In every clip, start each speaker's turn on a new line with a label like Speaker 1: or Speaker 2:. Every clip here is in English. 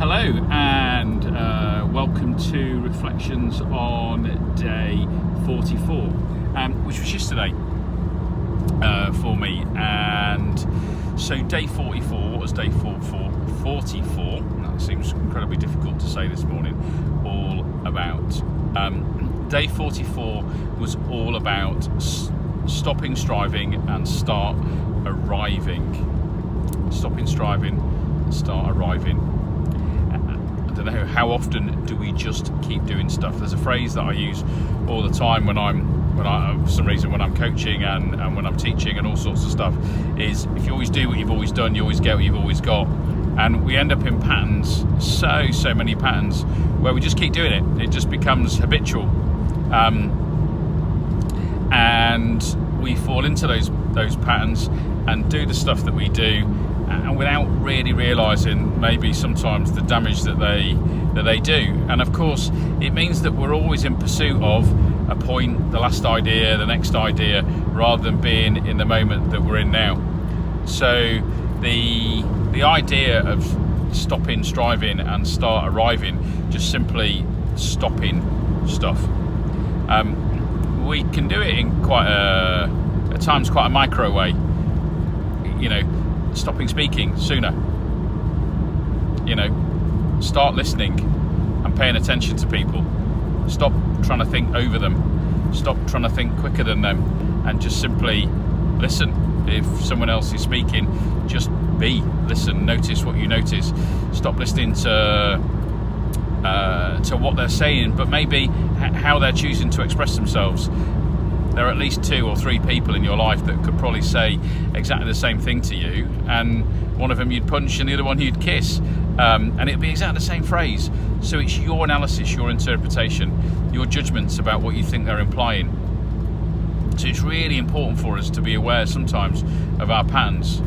Speaker 1: Hello and welcome to Reflections on day 44, which was yesterday for me. And so day 44, what was day 44? That seems incredibly difficult to say this morning. All about day 44 was all about stopping striving and start arriving. Stopping striving, start arriving. I don't know, how often do we just keep doing stuff? There's a phrase that I use all the time when for some reason when I'm coaching and when I'm teaching and all sorts of stuff, is if you always do what you've always done, you always get what you've always got. And we end up in patterns, so many patterns, where we just keep doing it. It just becomes habitual. And we fall into those patterns and do the stuff that we do, and without really realising maybe sometimes the damage that they do. And of course it means that we're always in pursuit of a point, the last idea, the next idea, rather than being in the moment that we're in now. So the idea of stopping striving and start arriving, just simply stopping stuff. We can do it in at times quite a micro way. Stopping speaking sooner. Start listening and paying attention to people. Stop trying to think over them. Stop trying to think quicker than them, and just simply listen. If someone else is speaking, just listen, notice what you notice. Stop listening to what they're saying, but maybe how they're choosing to express themselves. There are at least 2 or 3 people in your life that could probably say exactly the same thing to you, and one of them you'd punch and the other one you'd kiss, and it'd be exactly the same phrase. So it's your analysis, your interpretation, your judgments about what you think they're implying. So it's really important for us to be aware sometimes of our patterns.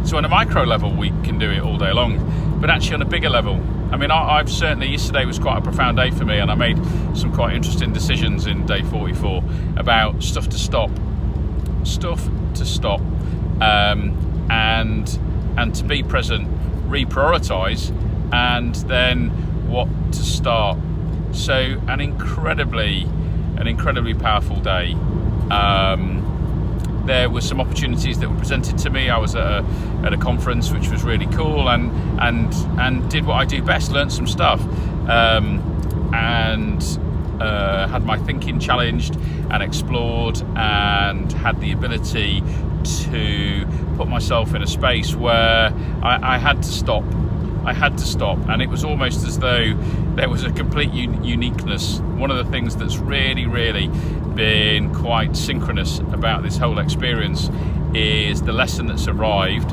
Speaker 1: So on a micro level we can do it all day long, but actually on a bigger level, I've certainly, yesterday was quite a profound day for me, and I made some quite interesting decisions in day 44 about stuff to stop, and to be present, reprioritise, and then what to start. So an incredibly powerful day. There were some opportunities that were presented to me. I was at a conference, which was really cool, and did what I do best, learned some stuff, and had my thinking challenged and explored, and had the ability to put myself in a space where I had to stop. And it was almost as though there was a complete uniqueness. One of the things that's really been quite synchronous about this whole experience is the lesson that's arrived,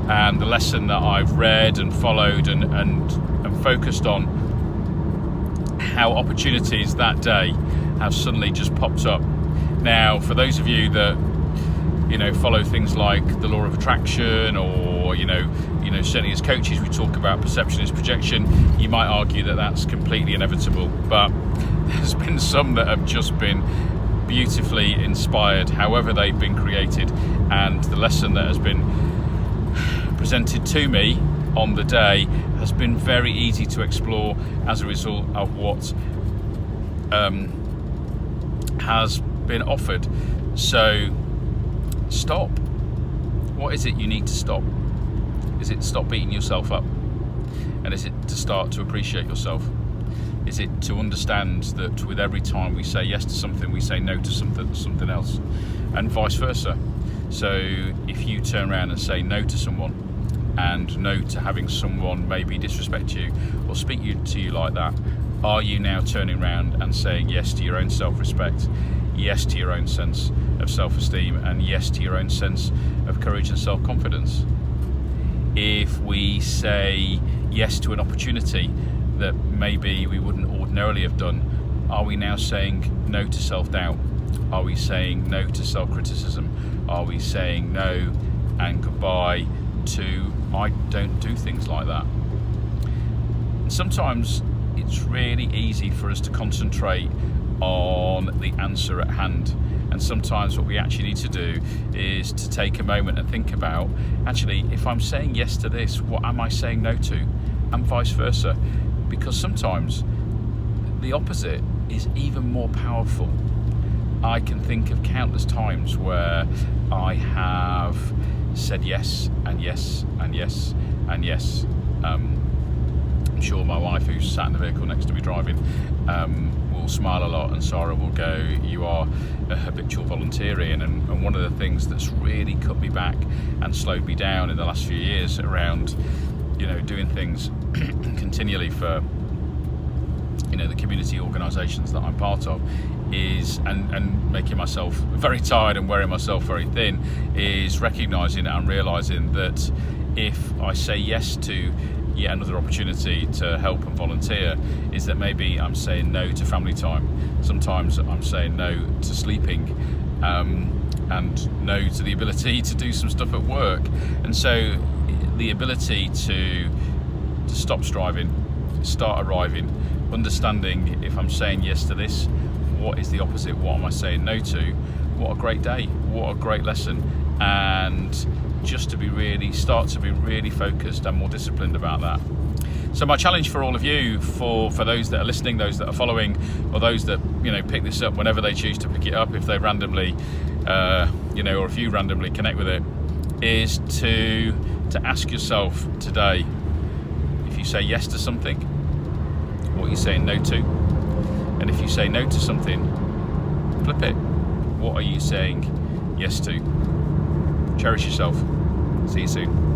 Speaker 1: and the lesson that I've read and followed and focused on, how opportunities that day have suddenly just popped up. Now, for those of you that follow things like the law of attraction, or certainly as coaches we talk about perception is projection, you might argue that that's completely inevitable, but there's been some that have just been beautifully inspired, however they've been created, and the lesson that has been presented to me on the day has been very easy to explore as a result of what has been offered. So stop. What is it you need to stop? Is it to stop beating yourself up? And is it to start to appreciate yourself? Is it to understand that with every time we say yes to something, we say no to something else, and vice versa? So if you turn around and say no to someone, and no to having someone maybe disrespect you or speak to you like that, are you now turning around and saying yes to your own self-respect, yes to your own sense of self-esteem, and yes to your own sense of courage and self-confidence? If we say yes to an opportunity that maybe we wouldn't ordinarily have done, are we now saying no to self-doubt? Are we saying no to self-criticism? Are we saying no and goodbye to I don't do things like that? And sometimes it's really easy for us to concentrate on the answer at hand, and sometimes what we actually need to do is to take a moment and think about, actually, if I'm saying yes to this, what am I saying no to? and vice versa, because sometimes the opposite is even more powerful. I can think of countless times where I have said yes and yes and yes and yes. I'm sure my wife, who's sat in the vehicle next to me driving, will smile a lot, and Sarah will go, "You are a habitual volunteering." And one of the things that's really cut me back and slowed me down in the last few years around, doing things continually for, the community organisations that I'm part of, is and making myself very tired and wearing myself very thin, is recognising and realising that if I say yes to yet another opportunity to help and volunteer, is that maybe I'm saying no to family time. Sometimes I'm saying no to sleeping, and no to the ability to do some stuff at work. And so the ability to stop striving, start arriving, understanding if I'm saying yes to this, what is the opposite? What am I saying no to? What a great day, what a great lesson. And just to start to be really focused and more disciplined about that. So my challenge for all of you, for those that are listening, those that are following, or those that pick this up whenever they choose to pick it up, if they randomly, or if you randomly connect with it, is to ask yourself today, if you say yes to something, what are you saying no to? And if you say no to something, flip it. What are you saying yes to? Cherish yourself. See you soon.